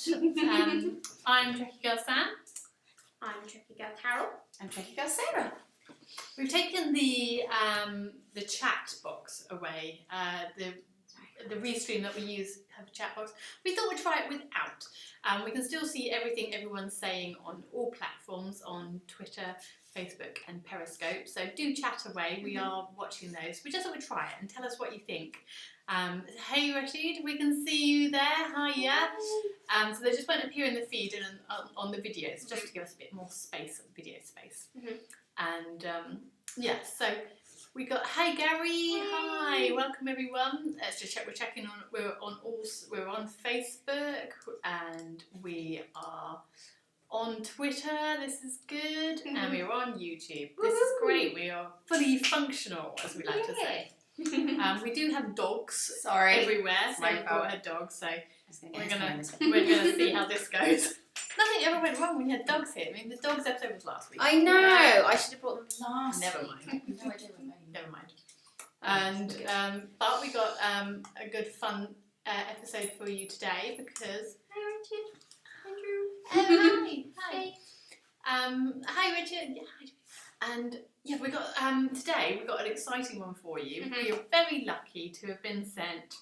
I'm Trekkie Girl Sam. I'm Trekkie Girl Carol. I'm Trekkie Girl Sarah. We've taken the chat box away. The restream that we use have a chat box. We thought we'd try it without. We can still see everything everyone's saying on all platforms, on Twitter, Facebook and Periscope. So do chat away. We are watching those. We just thought we'd try it and tell us what you think. Hey Rashid, we can see you there. Hiya. So they just won't appear in the feed and on the videos, just to give us a bit more space, video space. And so we got, hey Gary, hi, welcome everyone. Let's just check, we're on Facebook and we are on Twitter, this is good, and we're on YouTube. This is great, we are fully functional, as we like to say. We do have dogs everywhere, so we brought a dog, so we're gonna see how this goes. Nothing ever went wrong when you had dogs here. I mean, the dogs episode was last week. I know. I should have brought them last. Never mind. No, I didn't. Never mind. And but we got a good fun episode for you today because. Hi, Richard. Andrew. Hi. Hi, Richard. Yeah, hi. And yeah, we got today we got an exciting one for you. We are very lucky to have been sent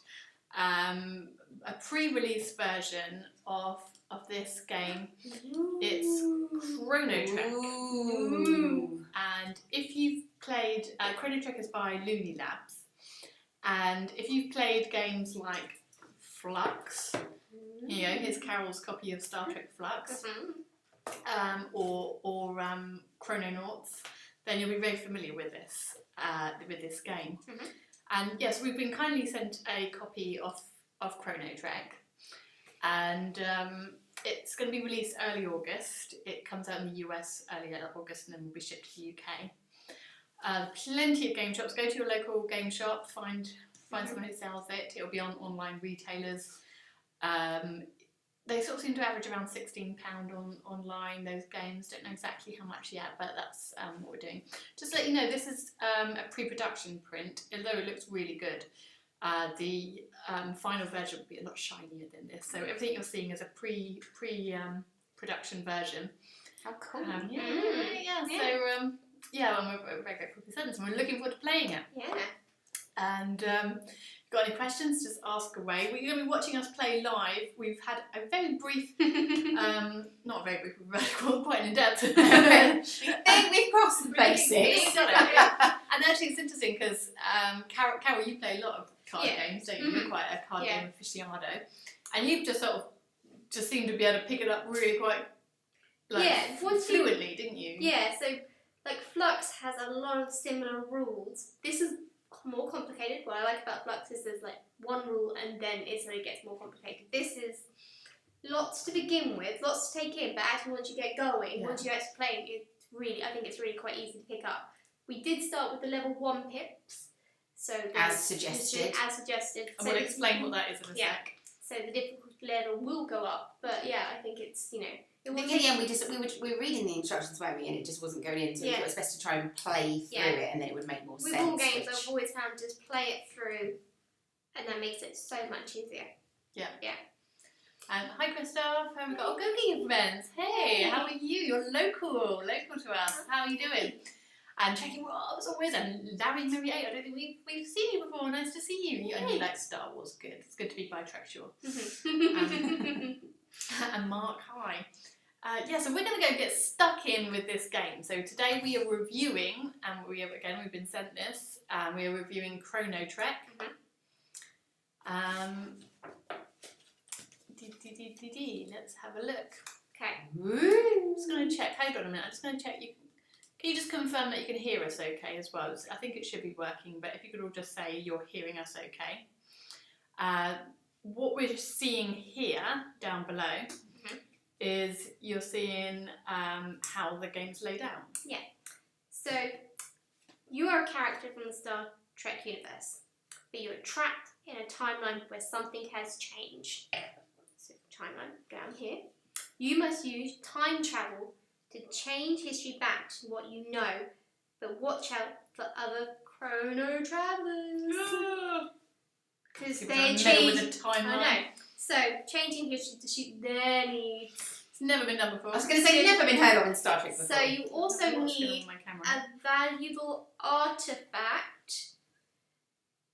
a pre-release version of this game. It's Chrono-Trek. And if you've played, Chrono-Trek is by Looney Labs, and if you've played games like Fluxx, you know, here's Carol's copy of Star Trek Fluxx, or Chrononauts, then you'll be very familiar with this game. And yes, we've been kindly sent a copy of Chrono-Trek, and it's going to be released early August. It comes out in the US early August and then will be shipped to the UK. Plenty of game shops. Go to your local game shop, find someone who sells it. It'll be on online retailers. They sort of seem to average around £16 online, those games. Don't know exactly how much yet, but that's what we're doing. Just to let you know, this is a pre-production print, although it looks really good. The final version will be a lot shinier than this. So everything you're seeing is a pre-production version. How cool. So, we're very grateful for this, and we're looking forward to playing it. Yeah. And got any questions, just ask away. We're going to be watching us play live. We've had a very brief, not very brief, we've quite in depth. I think we've crossed the basics. And actually it's interesting because Carol, you play a lot of card games, don't you? You're quite a card game aficionado. And you've just sort of seemed to be able to pick it up really quite fluidly, didn't you? Yeah, so like Fluxx has a lot of similar rules. This is more complicated. What I like about Fluxx is there's like one rule and then it sort of gets more complicated. This is lots to begin with, lots to take in, but actually once you get going, once you actually play, I think it's really quite easy to pick up. We did start with the level 1 pips, so as suggested. And we'll explain what that is in a sec. So the difficulty level will go up, but yeah, I think it's, you know, I think in the end we were reading the instructions, weren't we, and it just wasn't going in, so we thought it was best to try and play through it, and then it would make more sense. With all games, I've always found just play it through, and that makes it so much easier. Yeah. Hi Christoph, we've got cooking friends. Hey, how are you? You're local to us. How are you doing? And checking as always, and Larry Mary 8, I don't think we've seen you before. Nice to see you. And you like Star Wars, good. It's good to be bisexual. And Mark, hi. So we're going to go get stuck in with this game. So today we are reviewing, and we've been sent this, we are reviewing Chrono-Trek. Let's have a look. Okay. I'm just going to check, hold on a minute, I'm just going to check. Can you just confirm that you can hear us okay as well? I think it should be working, but if you could all just say you're hearing us okay. What we're seeing here, down below, is you're seeing how the game's laid out. Yeah. So, you are a character from the Star Trek universe, but you're trapped in a timeline where something has changed. So, timeline down here. You must use time travel to change history back to what you know, but watch out for other chrono travelers. Because they change. With the timeline. I know. So, changing history to suit their needs. It's never been done before. I was going to say, never been heard of in Star Trek before. So, you also What's going need on my camera? a valuable artifact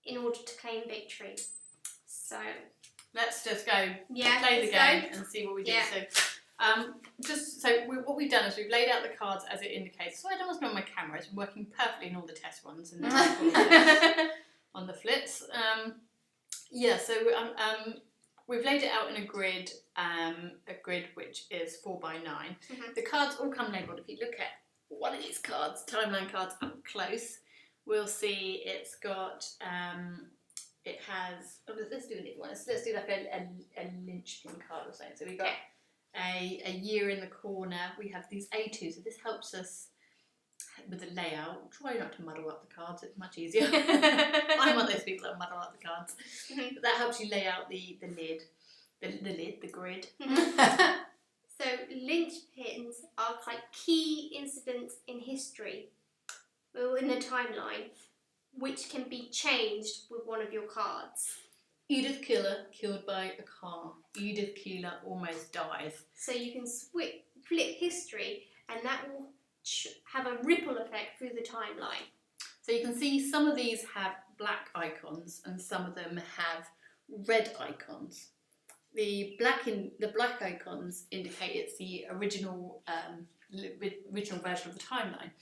in order to claim victory. So, Let's just go yeah, play the let's game go. and see what we do. Yeah. What we've done is we've laid out the cards as it indicates. So I don't know what's going on my camera. It's working perfectly in all the test ones and on the flits. We've laid it out in a grid which is 4 by 9. Mhm. The cards all come labelled. If you look at one of these cards, timeline cards up close, we'll see it's got. It has. Oh, let's do a different one. Let's do like a linchpin card or something. So we've got a year in the corner. We have these A2, so this helps us with the layout. Try not to muddle up the cards, it's much easier. I'm one of those people that muddle up the cards. But that helps you lay out the lid, the grid. So, linchpins are like key incidents in history, or in the timeline, which can be changed with one of your cards. Edith Keeler killed by a car. Edith Keeler almost dies. So you can flip history, and that will have a ripple effect through the timeline. So you can see some of these have black icons and some of them have red icons. The black icons indicate it's the original version of the timeline,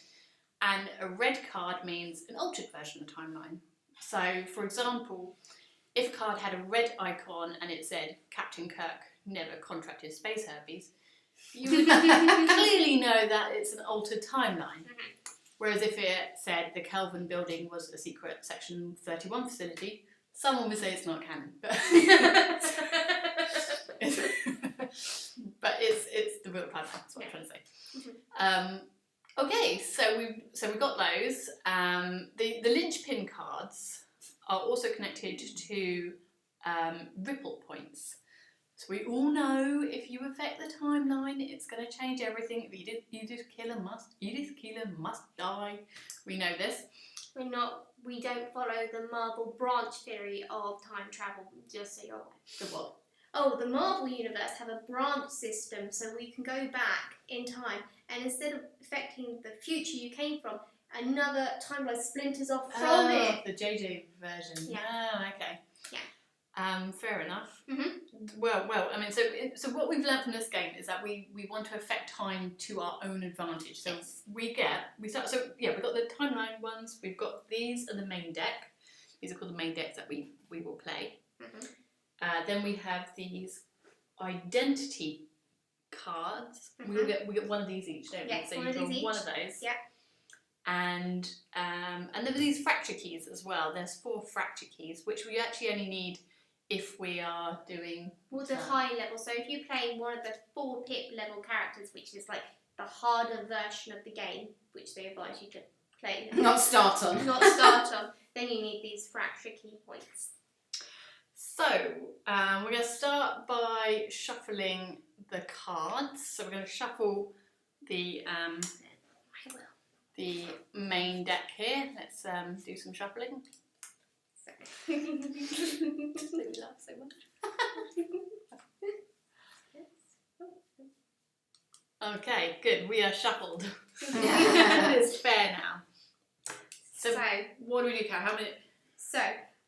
and a red card means an altered version of the timeline. So, for example, if a card had a red icon and it said Captain Kirk never contracted space herpes, you would clearly know that it's an altered timeline. Whereas if it said the Kelvin building was a secret Section 31 facility, someone would say it's not canon. But it's the real timeline, that's what I'm trying to say. Okay, so we've got those. The linchpin cards are also connected to ripple points. So we all know if you affect the timeline, it's going to change everything. Edith Keeler must die. We know this. We don't follow the Marvel branch theory of time travel, just so you're aware. The what? Oh, the Marvel universe have a branch system, so we can go back in time, and instead of affecting the future you came from, another timeline splinters off from it. The JJ version. Yeah. Oh, okay. Yeah. Fair enough. Mm-hmm. Well. I mean, so what we've learned from this game is that we want to affect time to our own advantage. So Yes. we've got the timeline ones. We've got these are the main deck. These are called the main decks that we will play. Mm-hmm. Then we have these identity cards. Mm-hmm. We get one of these each, don't we? Yes, so one you of draw these one each. of those. Yeah. And there are these fracture keys as well. There's 4 fracture keys, which we actually only need if we are doing the high level. So if you play one of the 4 pip level characters, which is like the harder version of the game, which they advise you to play, Not start on, then you need these fracture key points. So we're going to start by shuffling the cards. So we're going to shuffle the main deck here. Let's do some shuffling. So. We laugh so much. Okay, good. We are shuffled. It's fair now. So what do we do, Kat? How many? So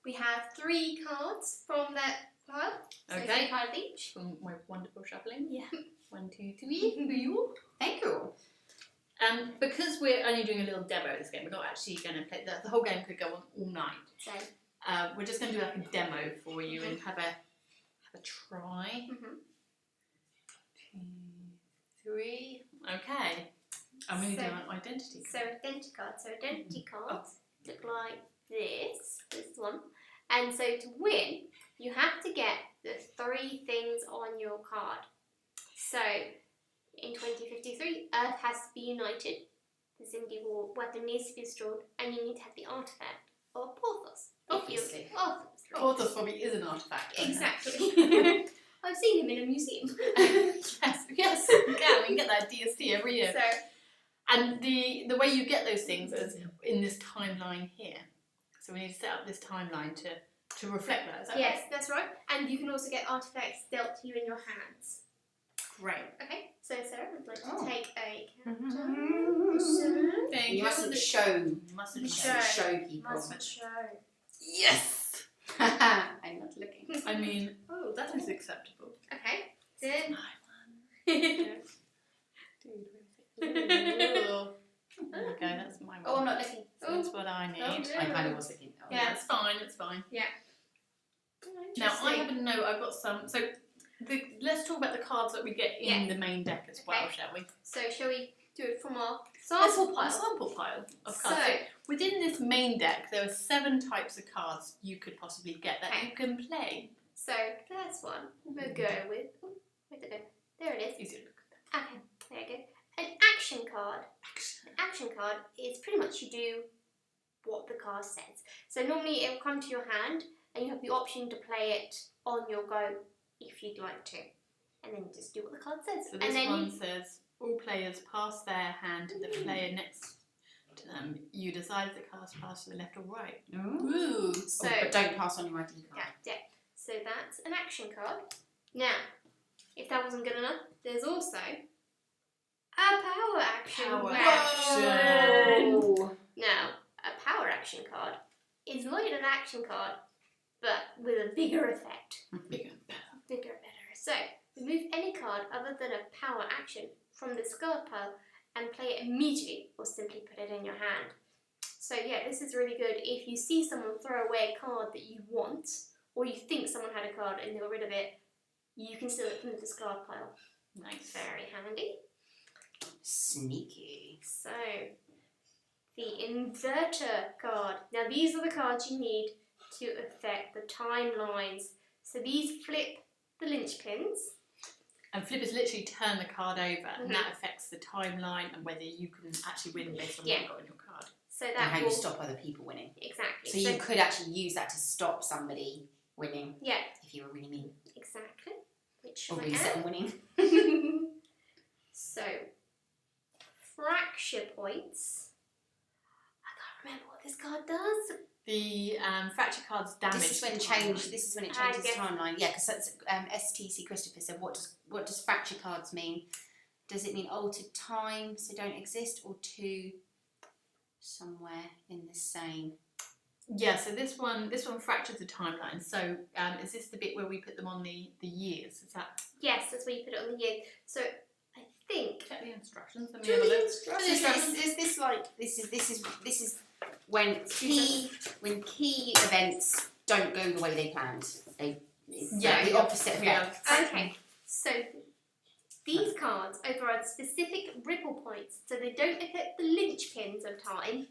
we have 3 cards from that pile. So Okay. 3 cards each. From my wonderful shuffling. Yeah. 1, 2, 3 for you. Thank you. Because we're only doing a little demo of this game, we're not actually going to play. The whole game could go on all night. So. We're just going to do like a demo for you and have a try. 2, 3. Okay. And we need to do an identity card. So identity cards look like this one. And so to win, you have to get the 3 things on your card. So in 2053, Earth has to be united. The Zindi War weapon needs to be destroyed, and you need to have the artifact of Porthos. Obviously. Porthos probably is an artifact. Exactly. I've seen him in a museum. yes, we can get that at DST every year. So, and the way you get those things is in this timeline here. So we need to set up this timeline to to reflect that. Is that Yes, that's right. And you can also get artifacts dealt to you in your hands. right? Okay, so Sarah would like to Oh. take a Mhm. character. So, Thank You mustn't show. Mustn't show. Show people. must show. Yes. I'm not looking. I mean, oh, that is acceptable. Okay, then. My one. There we go. That's my one. Oh, I'm not looking. That's what I need. Oh, I kind of was looking. Oh, Yeah, it's fine. It's fine. Yeah. Now I have a note. I've got some. So let's talk about the cards that we get in the main deck as well, Okay. shall we? So, shall we do it from our Let's sample put a pile? sample pile of So, cards. Within this main deck, there are 7 types of cards you could possibly get that you can play. first one we'll go with. Oh, where'd it go? There it is. Easy to look Okay, there you go. An action card. An action card is pretty much you do what the card says. So normally it will come to your hand and you have the option to play it on your go if you'd like to. And then just do what the card says. So this and then one says, all players pass their hand to the player next to them. You decide if the cards pass to the left or right. Ooh. So, but don't pass on your ID card. yeah. So that's an action card. Now, if that wasn't good enough, there's also a power action. Power action. Whoa. Now, a power action card is like an action card, but with a bigger effect. Bigger and better. Bigger and better. So, remove any card other than a power action from the discard pile and play it immediately, or simply put it in your hand. So yeah, this is really good if you see someone throw away a card that you want, or you think someone had a card and they got rid of it, you can steal it from the discard pile. Nice. Very handy. Sneaky. So, the inverter card. Now these are the cards you need to affect the timelines. So these flip the linchpins. And flippers literally turn the card over, and that affects the timeline and whether you can actually win based on what you've got on your card. So And that how will you stop other people winning. exactly. So you could actually use that to stop somebody winning. Yeah. If you were really mean. Exactly. Which Or I really set them winning. am. So, fracture points. I can't remember what this card does. The fracture cards damage. This is when the change. timeline. This is when it I changes guess. timeline. Yeah, because that's STC Christopher said. What does fracture cards mean? Does it mean altered time, so don't exist, or two somewhere in the same? Yeah, so this one fractures the timeline. So is this the bit where we put them on the years? Is that? Yes, that's where you put it on the year. So, I think. Check the instructions. Let me Do have a the look. instructions. Is this like this is when key events don't go the way they planned. The opposite effect. Okay, so these cards override specific ripple points, so they don't affect the linchpins of time.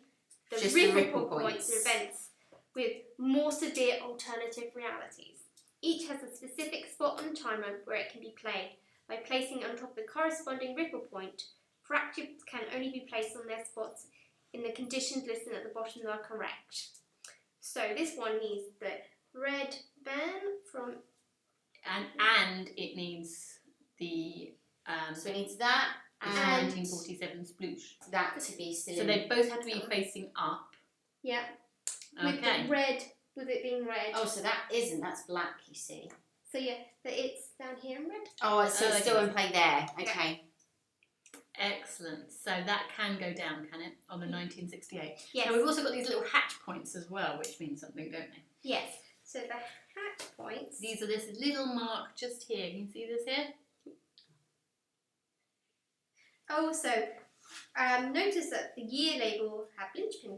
Just the ripple points points. are events with more severe alternative realities. Each has a specific spot on the timeline where it can be played. By placing it on top of the corresponding ripple point, fractures can only be placed on their spots in the conditions listed at the bottom that are correct. So this one needs the red band from... And it needs the So it needs that the and 1947 sploosh. that to be still. So in. they both have to be facing up. Yeah, with Okay. the red, with it being red. Oh, so that isn't. That's black. You see. So yeah, but it's down here in red. Oh, so it's still okay. in play there. Okay. Excellent. So that can go down, can it, on the 1968? Yes. Now we've also got these little hatch points as well, which means something, don't they? Yes. So the hat points. These are this little mark just here. Can you see this here? Also, notice that the year label have linchpin.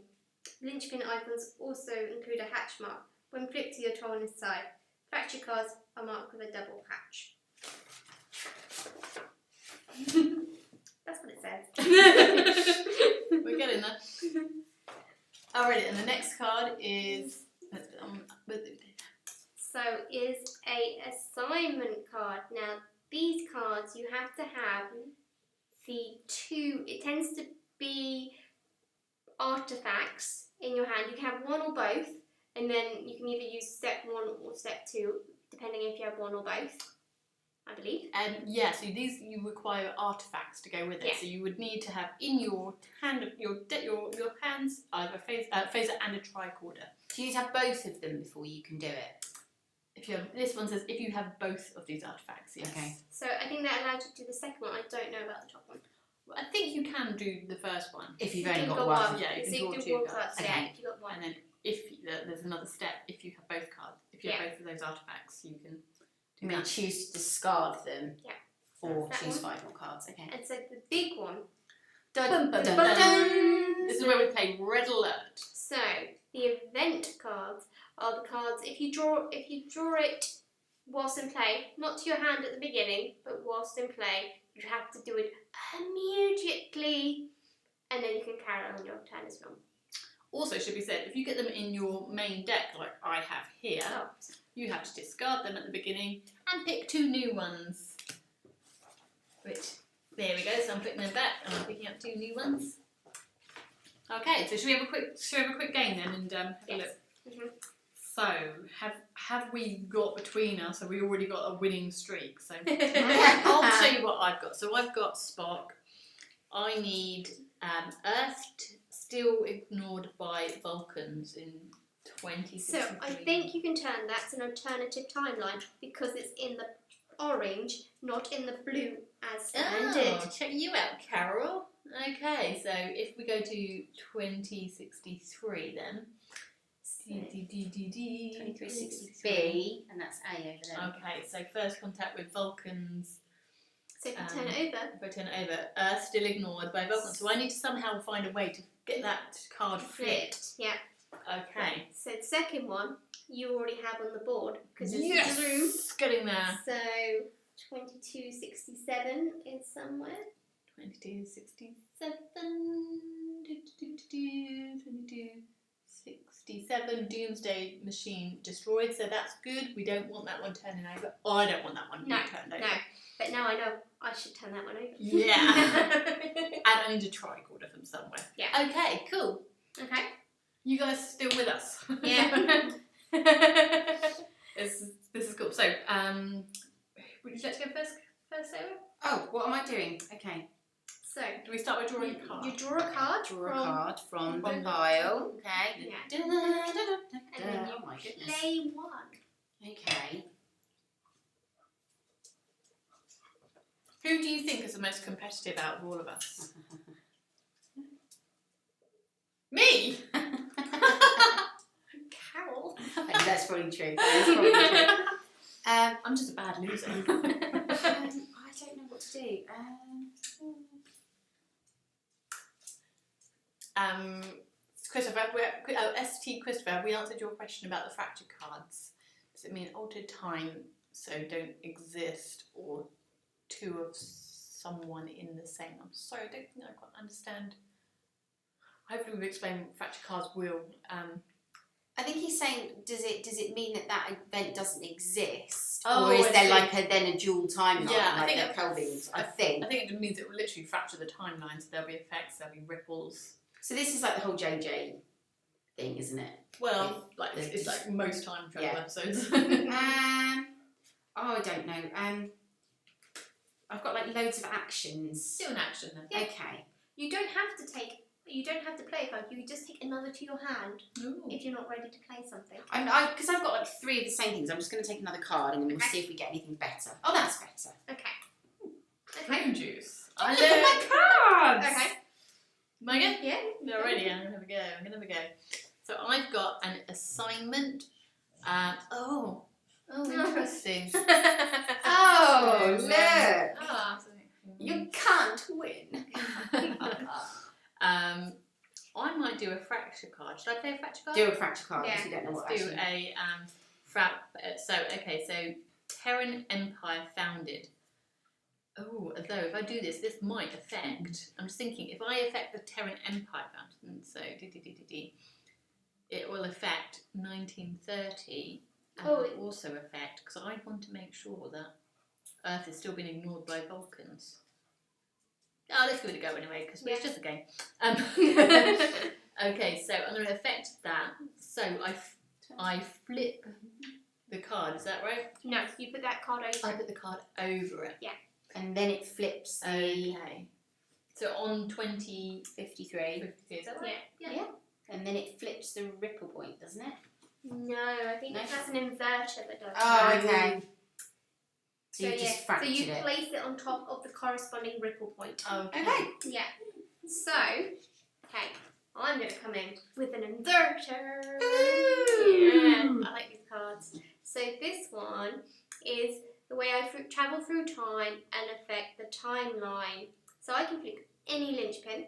Linchpin icons also include a hatch mark. When flipped to your tallness side, fracture cards are marked with a double hatch. That's what it says. We're getting there. Alright, and the next card is... So is a assignment card. Now these cards you have to have the two, it tends to be artifacts in your hand. You can have one or both, and then you can either use step 1 or step 2, depending if you have one or both. I believe. Yeah, so these you require artifacts to go with it. Yeah. So you would need to have in your hand your hands either a phaser and a tricorder. Do you have both of them before you can do it? If you have, this one says if you have both of these artifacts, yes. Okay. So I think that allows you to do the second one. I don't know about the top one. Well, I think you can do the first one. If you've You only can got go one. Yeah, you So can you draw do two one cards. card, Okay. yeah, if you got one. And then if there's another step, if you have both cards, if you have both of those artifacts, you can You do may that. choose to discard them. Yeah. Or That choose one. 5 more cards. Okay. And so the big one. Dun, Dun, dun, dun, dun. This is where we play Red Alert. So the event cards are the cards if you draw it whilst in play, not to your hand at the beginning, but whilst in play, you have to do it immediately, and then you can carry on your turn as well. Also, should be said, if you get them in your main deck, like I have here, Oh. you have to discard them at the beginning and pick 2 new ones. Which, there we go, so I'm putting them back and I'm picking up 2 new ones. Okay, so should we have a quick game then and have a look? Mhm. So, have we got between us, have we already got a winning streak? So I'll show you what I've got. So I've got Spock. I need Earth still ignored by Vulcans in 2063. So I think you can turn that's an alternative timeline because it's in the orange, not in the blue as standard. Oh, check you out, Carol. Okay, so if we go to 2063 then. 2360B, and that's A over there. Okay, so first contact with Vulcans. So if you turn it over, If I turn it over, Earth still ignored by Vulcans. So I need to somehow find a way to get that card flipped. Yeah. Okay. So the second one you already have on the board because it's Yes! blue. Getting there. So 2267 is somewhere. 2267. 2267. Doomsday Machine destroyed. So that's good. We don't want that one turning over. I don't want that one No, turned over. no. But now I know I should turn that one over. Yeah. And I need a tricorder from somewhere. Yeah. Okay, cool. Okay. You guys still with us? Yeah. This is cool. So, would you like to go first, Sarah? Oh, what am I doing? Okay. So Do we start by drawing a card? you draw a card. Draw a from, card from the from- pile. Okay. Yeah. And then you oh my goodness. Play one. Okay. Who do you think is the most competitive out of all of us? Me! Carol. That's probably true. That is probably true. I'm just a bad loser. I don't know what to do. Christopher, ST Christopher, we answered your question about the fracture cards. Does it mean altered time, so don't exist, or 2 of someone in the same? I'm sorry, I don't think I quite understand. Hopefully we've explained what fracture cards will. I think he's saying, does it mean that event doesn't exist, Oh, or is I there see. like a dual timeline, Yeah, I like think the Kelvins? I think. I think it means it will literally fracture the timeline, so there'll be effects, there'll be ripples. So this is like the whole JJ thing, isn't it? Well, like it's like most time travel Yeah. episodes. Oh, I don't know. I've got like loads of actions. Do an action then. Yeah. Okay. You don't have to play a card. You just take another to your hand Ooh. if you're not ready to play something. Because I've got like 3 of the same things. I'm just going to take another card and then we'll see if we get anything better. Oh, that's better. Okay. Prune juice. I Look at my cards. Okay. Am I good? Yeah. No, ready. I'm gonna have a go. So I've got an assignment. Oh, interesting. Oh, look. Ah. You can't win. I might do a fracture card. Should I play a fracture card? Do a fracture card Yeah, if you don't know what Let's do actually. a so Terran Empire founded. Oh, although if I do this, this might affect. I'm just thinking if I affect the Terran Empire founded, so it will affect 1930, and Oh, will also affect because I want to make sure that Earth is still being ignored by Vulcans. Oh, let's give it a go anyway because it's just a game. Okay, so I'm going to affect that. So I flip the card, is that right? No, you put that card over. I put the card over it. And then it flips the Okay. So on 2053, 53. is that right? Yeah. And then it flips the ripple point, doesn't it? No, I think that's an inverter that does Oh, that. okay. So you yeah, just fractured so you it. place it on top of the corresponding ripple point. Okay. Yeah. So, okay, I'm going to come in with an inverter. Yeah, I like these cards. So this one is the way I travel through time and affect the timeline. So I can flip any linchpin.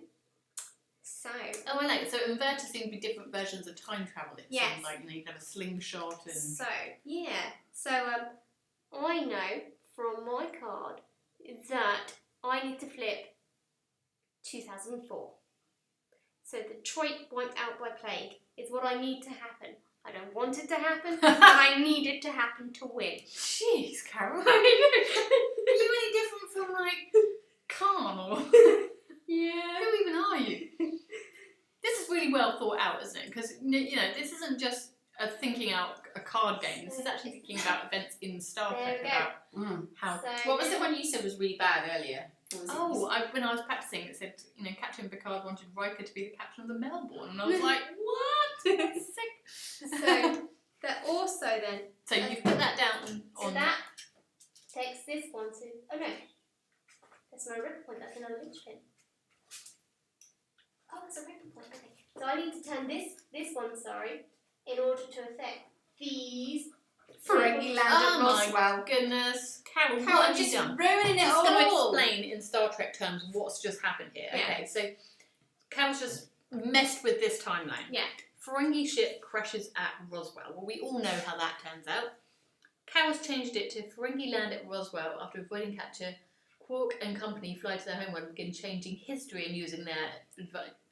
So. Oh, I like it. So inverters seem to be different versions of time travel. It Yes. seems like, you can have a slingshot and... So, yeah. So, I know from my card that I need to flip 2004. So Detroit wiped out by plague is what I need to happen. I don't want it to happen, but I need it to happen to win. Jeez, Carol. Are you any different from, Khan or... Yeah. Who even are you? This is really well thought out, isn't it? Because, this isn't just thinking out a card game. This is actually thinking about events in Star There Trek, we go. about how... So, What was the one you said was really bad earlier? What was it? when I was practicing, it said, Captain Picard wanted Riker to be the captain of the Melbourne. And I was like, what? Sick. So that also then. So you put that down So on... that takes this one to. Oh no, that's not a ripple point. That's another linchpin. Oh, that's a ripple point. Okay. So I need to turn this one, in order to affect these. Ferengi land at Oh my Roswell. goodness. Carol, Carol, what have you just done? ruining it Just all. going to explain in Star Trek terms what's just happened here. Yeah. Okay, so Carol's just messed with this timeline. Yeah. Ferengi ship crashes at Roswell. Well, we all know how that turns out. Carol's changed it to Ferengi land at Roswell after avoiding capture. Quark and company fly to their homeworld and begin changing history and using their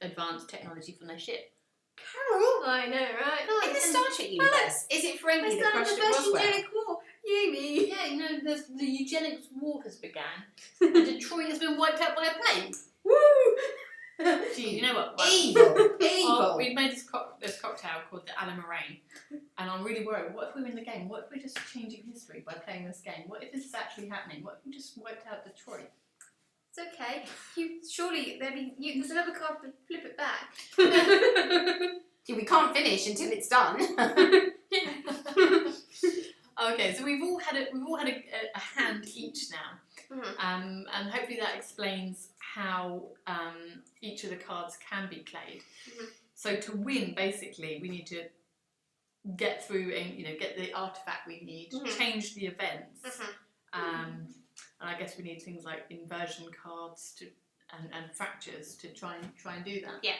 advanced technology from their ship. Carol, I know, right? in the Star Trek universe, is it Ferengi that crashed at Roswell? war. Yay Yeah, the eugenics war has began and Detroit has been wiped out by a plague. Woo! Gee, you know what? Evil, Oh, evil. we've made this cocktail called the Allamaraine, and I'm really worried. What if we win the game? What if we're just changing history by playing this game? What if this is actually happening? What if we just wiped out Detroit? It's okay. Surely there's another card to flip it back. Yeah, we can't finish until it's done. Okay, so we've all had a hand each now, Mhm. and hopefully that explains how each of the cards can be played. Mhm. So to win, basically, we need to get through and get the artifact we need, Mhm. change the events, Mhm. and I guess we need things like inversion cards and fractures to try and do that. Yeah.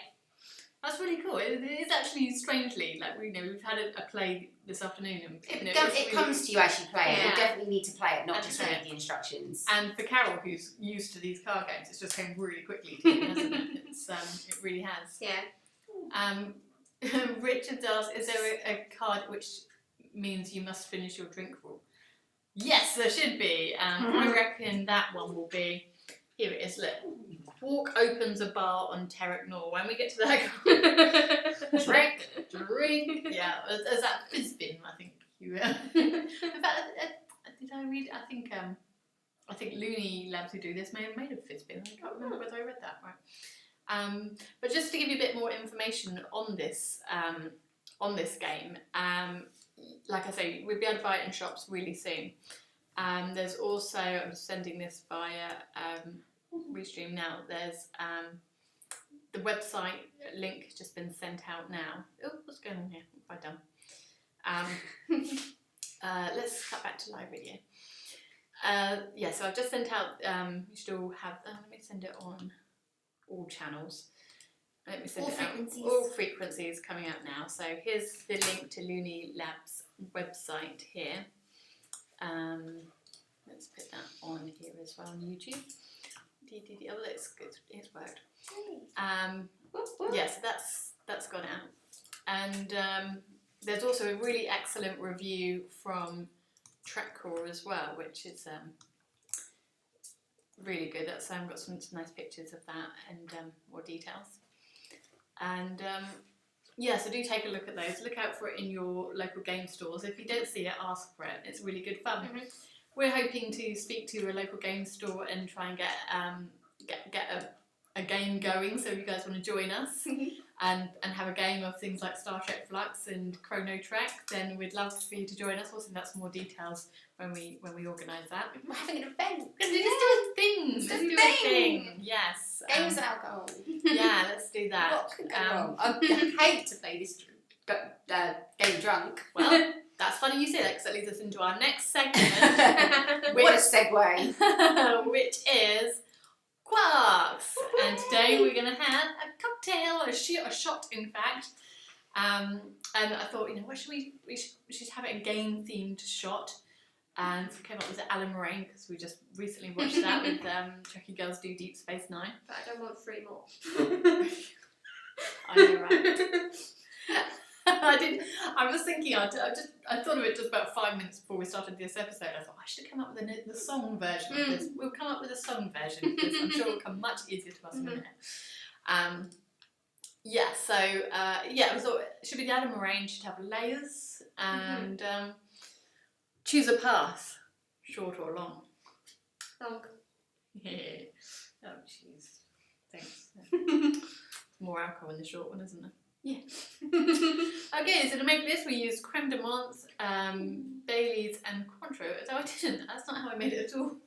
That's really cool. It is actually strangely we've had a play this afternoon, and It comes to you as you play it. Yeah. You definitely need to play it, not And just play read the instructions. And for Carol, who's used to these card games, it's just came really quickly to you, hasn't it? It really has. Yeah. Richard asks, is there a card which means you must finish your drink rule? Yes, there should be. I reckon that one will be. Here it is. Look, Quark opens a bar on Terek Nor. When we get to that card, drink. Yeah, as that Fizzbin, I think you. In fact, did I read? I think Looney Labs who do this may have made a Fizzbin. I can't remember whether I read that right. But just to give you a bit more information on this game, like I say, we'll be able to buy it in shops really soon. There's also, I'm sending this via Restream now, there's the website link has just been sent out now. Oh, what's going on here? What have I done? Let's cut back to live video. Yeah, so I've just sent out, you should all have, let me send it on all channels. Let me send All it frequencies. out. All frequencies coming out now. So here's the link to Looney Lab's website here. Let's put that on here as well on YouTube. Oh, it's worked. Yeah, so that's gone out. And there's also a really excellent review from Trekkie as well, which is really good. That's got some nice pictures of that and more details. And yeah, so do take a look at those. Look out for it in your local game stores. If you don't see it, ask for it. It's really good fun. Mhm. We're hoping to speak to a local game store and try and get a game going. So if you guys want to join us and have a game of things like Star Trek Fluxx and Chrono-Trek, then we'd love for you to join us. We'll send out some more details when we organise that. We're having an event. Let's do a thing. Let's Let's do do a a thing. thing. Yes. Games and alcohol. Yeah, let's do that. What could go wrong? I hate to play this game drunk. Well, that's funny you say that because that leads us into our next segment, What a segue. which is Quarks. And today we're going to have a cocktail, or a shot, in fact. And I thought, what should we should have it a game-themed shot. And we came up with the Allamaraine because we just recently watched that with Trekkie Girls Do Deep Space Nine. But I don't want 3 more. I know, right? I was thinking, I thought of it just about 5 minutes before we started this episode. I thought I should come up with the song version of this. We'll come up with a song version of this. I'm sure it'll come much easier to us in a minute. Yeah, so we thought it should be the Allamaraine, should have layers and choose a path, short or long. Long. Yeah. Oh, jeez. Thanks. More alcohol in the short one, isn't there? Yeah. Okay, so to make this we used creme de menthe, Baileys and Cointreau. No, I didn't. That's not how I made it at all.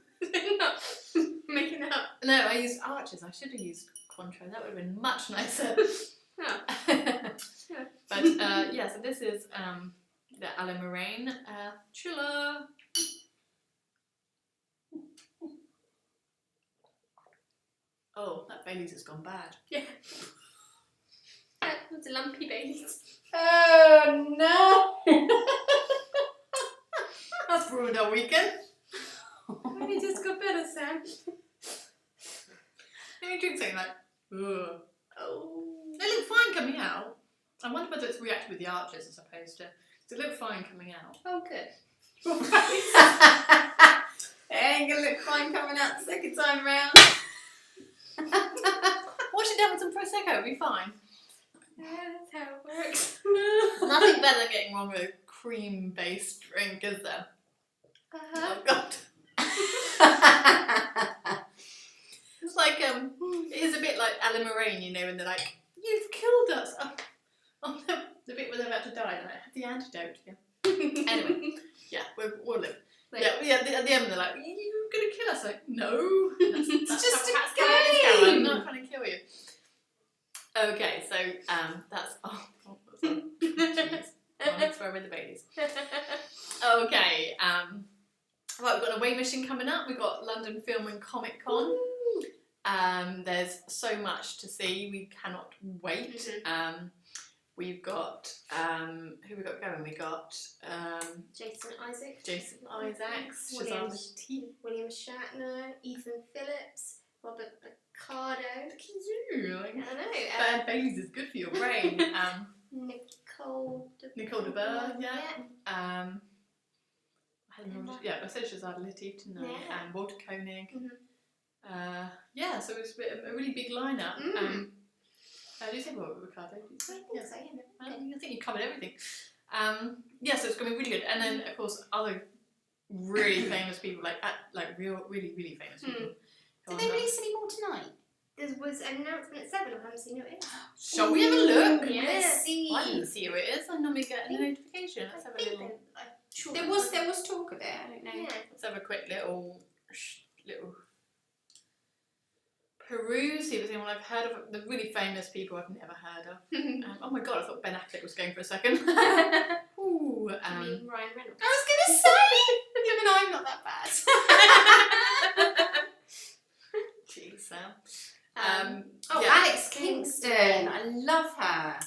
Making it up. No, I used Arches. I should have used Cointreau. That would have been much nicer. Oh. But so this is the Allamaraine chiller. Oh, that Baileys has gone bad. Yeah. That was a lumpy Baileys. Oh no! That's ruined our weekend. Maybe just got better, Sam. Let me drink something like, ugh. Oh. They look fine coming out. I wonder whether it's reacted with the Arches as opposed to. They look fine coming out. Oh, good. It ain't gonna look fine coming out the second time round. Wash it down with some Prosecco, it'll be fine. Yeah, that's how it works. Nothing better than getting wrong with a cream-based drink, is there? Uh-huh. Oh God. It's like it is a bit like Allamaraine, and they're like, "You've killed us." Oh no, the bit where they're about to die, and I have the antidote. Yeah. Anyway, yeah, we'll live. Wait. Yeah, at the end they're like, "You're gonna kill us." Like, no, that's just a how cats go. game. I'm not trying to kill you. Okay, so that's sorry. Jeez. I'll throw away the babies. Okay, right, we've got a away mission coming up. We've got London Film and Comic Con. There's so much to see. We cannot wait. We've got who we got going? We got Jason Isaacs, Shazam Latif. William Shatner, Ethan Phillips, Robert Picardo. Look at you. I know. Bad Baileys is good for your brain. Nicole DeBurr, yeah. Emma. I said Shazam Latif, didn't I? Yeah. Walter Koenig. Mhm. So it's a really big lineup. Do you say Robert Picardo? I think so, yeah. I think you covered everything. So it's going to be really good. And then, of course, other really famous people, really, really famous people. Did they release any more tonight? There was an announcement at 7. I haven't seen who it is. Shall we have a look? Yeah. Let's see. I didn't see who it is. I normally get a notification. Let's have a little. Sure. There was talk of it. I don't know. Yeah. Let's have a quick little peruse. See if there's anyone I've heard of. The really famous people I've never heard of. Oh my god! I thought Ben Affleck was going for a second. Ooh. I mean, Ryan Reynolds. I was gonna say, even I'm not that bad. Jeez, Sam. Alex Kingston. I love her.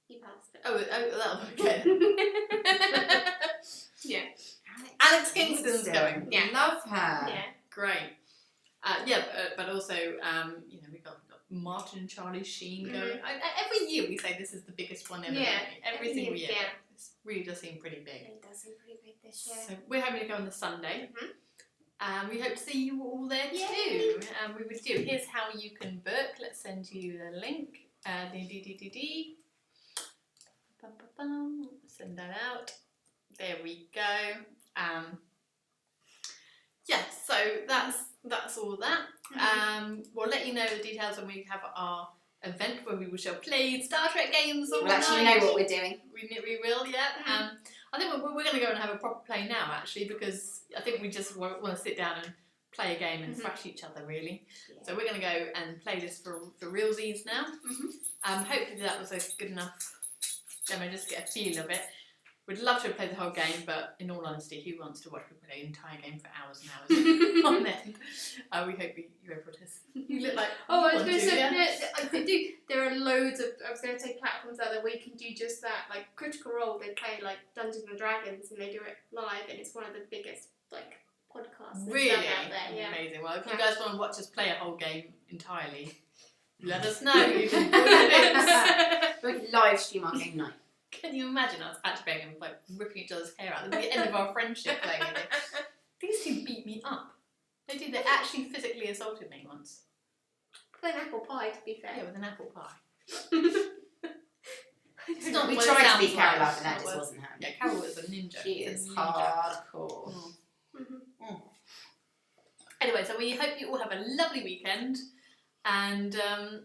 He passed it. Oh, that one again. Yeah. Alex Kingston's going. Yeah. Love her. Yeah. Great. But also, we've got Martin and Charlie Sheen going. Every year we say this is the biggest one ever. Yeah. don't we? Every single year. Yeah. It really does seem pretty big. It does seem pretty big this year. So we're hoping to go on the Sunday. We hope to see you all there Yay. too. We would do. Here's how you can book. Let's send you the link. Send that out. There we go. Yeah, so that's all that. We'll let you know the details when we have our event where we will show played Star Trek games all We'll actually night. know what we're doing. We will, yeah. I think we're going to go and have a proper play now, actually, because I think we just want to sit down and play a game and thrash each other, really. Yeah. So we're going to go and play this for realsies now. Hopefully that was a good enough demo, just to get a feel of it. We'd love to have played the whole game, but in all honesty, who wants to watch people play an entire game for hours and hours on end? We hope you're able to. You look like I you was going to want say, yeah? I could do. There are loads of, I was going to say, platforms out there where you can do just that. Like Critical Role, they play like Dungeons and Dragons, and they do it live, and it's one of the biggest like podcasts and Really? stuff out there. Yeah. Amazing. Well, if you guys want to watch us play a whole game entirely, let us know. You can put it in. We can live stream our game night. Can you imagine us actually being like ripping each other's hair out at the end of our friendship playing it? These two beat me up. They did. They actually physically assaulted me once. Play an apple pie, to be fair. Yeah, with an apple pie. It's We not what it tried to sounds be Carol like. up, and that It just was- wasn't happening. Yeah, Carol was a ninja. She She's a is ninja. hardcore. Anyway, so we hope you all have a lovely weekend. And I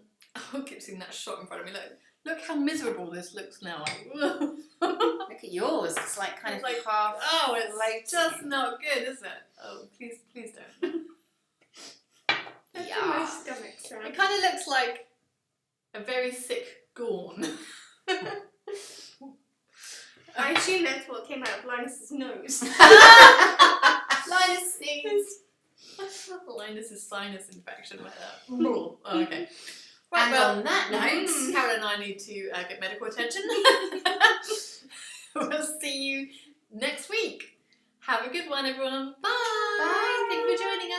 keep seeing that shot in front of me. Look how miserable this looks now. Look at yours. It's like kind It's of like, half. oh, it's floating. just not good, is it? Oh, please don't. That's Yeah. my stomach sound. It kind of looks like a very sick Gorn. I assume that's what came out of Linus's nose. Linus sneezed. Linus's sinus infection like that. Oh, okay. Right, And well, on that note, Carol and I need to get medical attention. We'll see you next week. Have a good one, everyone. Bye. Bye. Thank you for joining us.